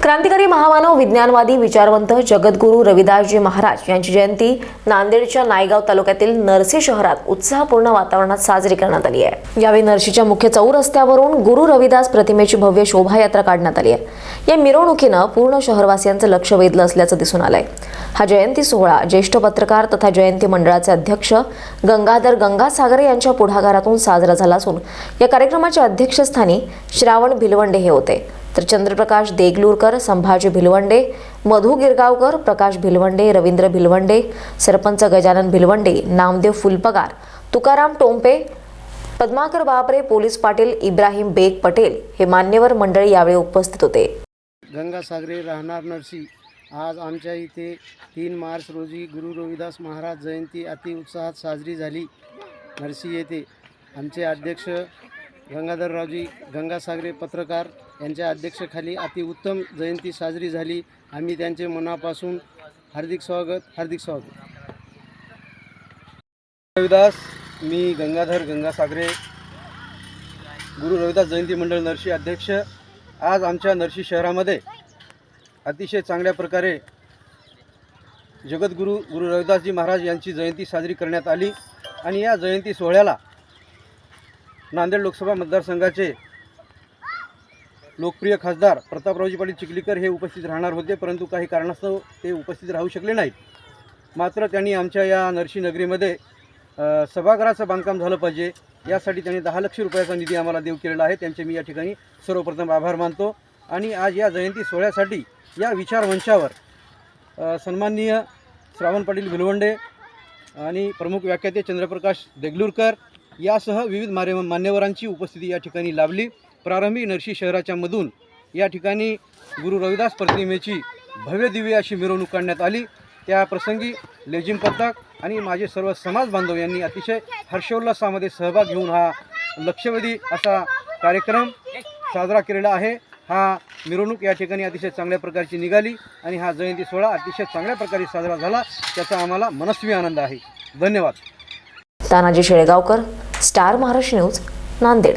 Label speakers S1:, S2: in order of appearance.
S1: क्रांतिकारी महामानव विज्ञानवादी विचारवंत जगद्गुरू रविदासजी महाराज यांची जयंती नांदेडच्या नायगाव तालुक्यातील नरसी शहरात उत्साहपूर्ण वातावरणात साजरी करण्यात आली आहे। यावेळी नरसीच्या मुख्य चौरस्त्यावरून गुरु रविदास प्रतिमेची भव्य शोभायात्रा काढण्यात आली आहे। या मिरवणुकीनं पूर्ण शहरवासियांचं लक्ष वेधलं असल्याचं दिसून आलंय। हा जयंती सोहळा ज्येष्ठ पत्रकार तथा जयंती मंडळाचे अध्यक्ष गंगाधर गंगासागरे यांच्या पुढाकारातून साजरा झाला असून या कार्यक्रमाच्या अध्यक्षस्थानी श्रावण भिलवंडे हे होते, तर चंद्रप्रकाश देगलूरकर, संभाजी भिलवंडे, मधु गिरगावकर, प्रकाश भिलवंडे, रवींद्र भिलवंडे, सरपंच गजानन भिलवंडे, नामदेव फुलपगार, तुकाराम टोंपे, पद्माकर बापरे, पोलीस पाटील इब्राहिम बेग पटेल हे मान्यवर मंडळी यावेळी उपस्थित होते।
S2: गंगासागरे राहणार नरसी। आज आमच्या इथे 3 मार्च रोजी गुरु रविदास महाराज जयंती अति उत्साहात साजरी झाली। नरसी येथे आमचे अध्यक्ष गंगाधररावजी गंगासागरे पत्रकार यांच्या अध्यक्षतेखाली अतिउत्तम जयंती साजरी झाली। आम्ही त्यांचे मनापासून हार्दिक स्वागत।
S3: रविदास, मी गंगाधर गंगासागरे, गुरु रविदास जयंती मंडळ नरसी अध्यक्ष। आज आमच्या नरसी शहरामध्ये अतिशय चांगल्या प्रकारे जगद्गुरू गुरु रविदासजी महाराज यांची जयंती साजरी करण्यात आली आणि या जयंती सोहळ्याला नांदेड लोकसभा मतदारसंघाचे लोकप्रिय खासदार प्रतापरावजी पाटील चिखलीकर हे उपस्थित राहणार होते, परंतु काही कारणास्तव ते उपस्थित राहू शकले नाहीत। मात्र त्यांनी आमच्या या नरसी नगरीमध्ये सभागृहाचं बांधकाम झालं पाहिजे यासाठी त्यांनी 10 लाख रुपयाचा निधी आम्हाला देऊ केलेला आहे। त्यांचे मी या ठिकाणी सर्वप्रथम आभार मानतो। आणि आज या जयंती सोहळ्यासाठी या विचारमंचावर सन्माननीय श्रावण पाटील भिलवंडे आणि प्रमुख व्याख्याते चंद्रप्रकाश देगलूरकर यासह विविध मान्यवरांची उपस्थिती या ठिकाणी लाभली। प्रारंभी नरसी शहराच्या मधून या ठिकाणी गुरु रविदास प्रतिमेची भव्य दिव्य अशी मिरवणूक काढण्यात आली। त्या प्रसंगी लेझिम पथक आणि माझे सर्व समाज बांधव यांनी अतिशय हर्षोल्लासामध्ये सहभाग घेऊन हा लक्षवेधी असा कार्यक्रम साजरा केलेला आहे। हा मिरवणूक या ठिकाणी अतिशय चांगल्या प्रकारची निघाली आणि हा जयंती सोहळा अतिशय चांगल्या प्रकारे साजरा झाला, त्याचा आम्हाला मनस्वी आनंद आहे। धन्यवाद।
S1: Tanaji Shelgaonkar, star Maharashtra news, Nanded.